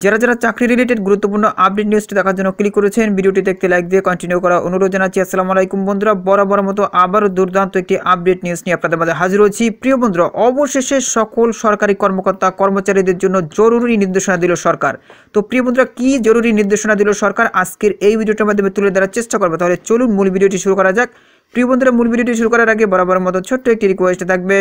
যারা যারা চাকরি রিলেটেড গুরুত্বপূর্ণ আপডেট নিউজটি দেখার জন্য ক্লিক করেছেন, ভিডিওটি দেখতে লাইক দিয়ে কন্টিনিউ করা অনুরোধ জানাচ্ছি। আসসালামু আলাইকুম বন্ধুরা, বরাবর মতো আবারও দুর্দান্ত একটি আপডেট নিউজ নিয়ে আপনাদের মাঝে হাজির হয়েছি। প্রিয় বন্ধুরা, অবশেষে সকল সরকারি কর্মকর্তা কর্মচারীদের জন্য জরুরি নির্দেশনা দিল সরকার। তো প্রিয় বন্ধুরা, কি জরুরি নির্দেশনা দিল সরকার আজকের এই ভিডিওটার মাধ্যমে তুলে ধরার চেষ্টা করবো। তাহলে চলুন মূল ভিডিওটি শুরু করা যাক। প্রিয় বন্ধুরা, মূল ভিডিওটি শুরু করার আগে বরাবর মতো ছোট্ট একটি রিকোয়েস্ট থাকবে,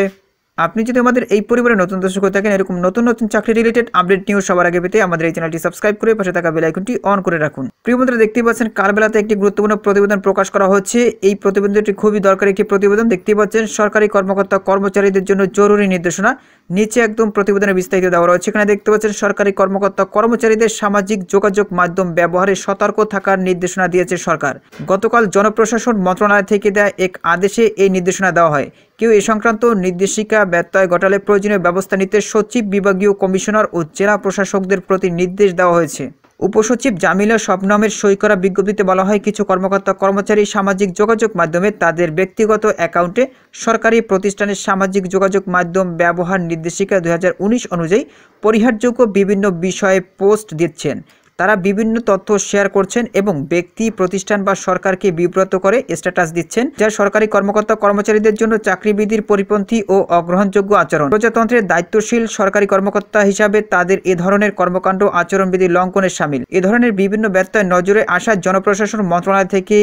আপনি যদি আমাদের এই পরিবারে নতুন দর্শক হয়ে থাকেন, এরকম নতুন নতুন চাকরি রিলেটেড আপডেট নিউজ সবার আগে পেতে আমাদের এই চ্যানেলটি সাবস্ক্রাইব করে পাশে থাকা বেল আইকনটি অন করে রাখুন। প্রিয় বন্ধুরা, দেখতেই পাচ্ছেন কাল বেলাতে একটি গুরুত্বপূর্ণ প্রতিবেদন প্রকাশ করা হচ্ছে। এই প্রতিবেদনটি খুবই দরকারি একটি প্রতিবেদন। দেখতেই পাচ্ছেন সরকারি কর্মকর্তা কর্মচারীদের জন্য জরুরি নির্দেশনা, নিচে একদম প্রতিবেদনের বিস্তারিত দেওয়া রয়েছে। এখানে দেখতে পাচ্ছেন সরকারি কর্মকর্তা কর্মচারীদের সামাজিক যোগাযোগ মাধ্যম ব্যবহারে সতর্ক থাকার নির্দেশনা দিয়েছে সরকার। গতকাল জনপ্রশাসন মন্ত্রণালয় থেকে দেয়া এক আদেশে এই নির্দেশনা দেওয়া হয়। কেউ এ সংক্রান্ত নির্দেশিকা ব্যত্যয় ঘটালে প্রয়োজনীয় ব্যবস্থা নিতে সচিব, বিভাগীয় কমিশনার ও জেলা প্রশাসকদের প্রতি নির্দেশ দেওয়া হয়েছে। উপসচিব জামিলা শবনমের সই করা বিজ্ঞপ্তিতে বলা হয়, কিছু কর্মকর্তা কর্মচারী সামাজিক যোগাযোগ মাধ্যমে তাদের ব্যক্তিগত অ্যাকাউন্টে সরকারি প্রতিষ্ঠানের সামাজিক যোগাযোগ মাধ্যম ব্যবহার নির্দেশিকা 2019 অনুযায়ী পরিহারযোগ্য বিভিন্ন বিষয়ে পোস্ট দিচ্ছেন। তারা বিভিন্ন তথ্য শেয়ার করছেন এবং ব্যক্তি, প্রতিষ্ঠান বা সরকারকে বিব্রত করে স্ট্যাটাস দিচ্ছেন, যা সরকারি কর্মকর্তা কর্মচারীদের জন্য চাকরিবিধির পরিপন্থী ও অগ্রহণযোগ্য আচরণ। প্রজাতন্ত্রের দায়িত্বশীল সরকারি কর্মকর্তা হিসাবে তাদের এ ধরনের কর্মকাণ্ড আচরণবিধি লঙ্ঘনের শামিল। এ ধরনের বিভিন্ন ব্যত্যয় নজরে আসা জনপ্রশাসন মন্ত্রণালয় থেকে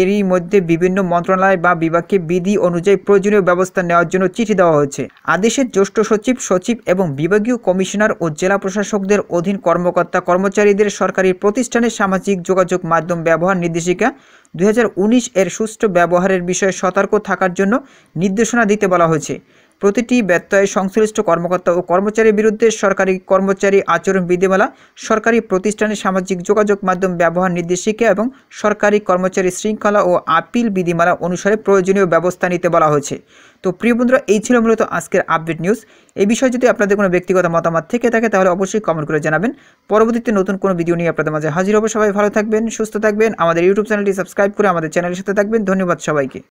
এরই মধ্যে বিভিন্ন মন্ত্রণালয় বা বিভাগকে বিধি অনুযায়ী প্রয়োজনীয় ব্যবস্থা নেওয়ার জন্য চিঠি দেওয়া হয়েছে। আদেশে জ্যেষ্ঠ সচিব, সচিব এবং বিভাগীয় কমিশনার ও জেলা প্রশাসকদের অধীন কর্মকর্তা কর্মচারীদের সরকারি প্রতিষ্ঠানের সামাজিক যোগাযোগ মাধ্যম ব্যবহার নির্দেশিকা 2019 এর সুষ্ঠু ব্যবহারের বিষয়ে সতর্ক থাকার জন্য নির্দেশনা দিতে বলা হয়েছে। প্রতিটি ব্যত্যয়ে সংশ্লিষ্ট কর্মকর্তা ও কর্মচারীর বিরুদ্ধে সরকারি কর্মচারী আচরণ বিধিমালা, সরকারি প্রতিষ্ঠানের সামাজিক যোগাযোগ মাধ্যম ব্যবহার নির্দেশিকা এবং সরকারি কর্মচারী শৃঙ্খলা ও আপিল বিধিমালা অনুসারে প্রয়োজনীয় ব্যবস্থা নিতে বলা হয়েছে। তো প্রিয় বন্ধুরা, এই ছিল মূলত আজকের আপডেট নিউজ। এই বিষয়ে যদি আপনাদের কোনো ব্যক্তিগত মতামত থেকে থাকে তাহলে অবশ্যই কমেন্ট করে জানাবেন। পরবর্তীতে নতুন কোনো ভিডিও নিয়ে আপনাদের মাঝে হাজির হবো। সবাই ভালো থাকবেন, সুস্থ থাকবেন। আমাদের ইউটিউব চ্যানেলটি সাবস্ক্রাইব করে আমাদের চ্যানেলের সাথে থাকবেন। ধন্যবাদ সবাইকে।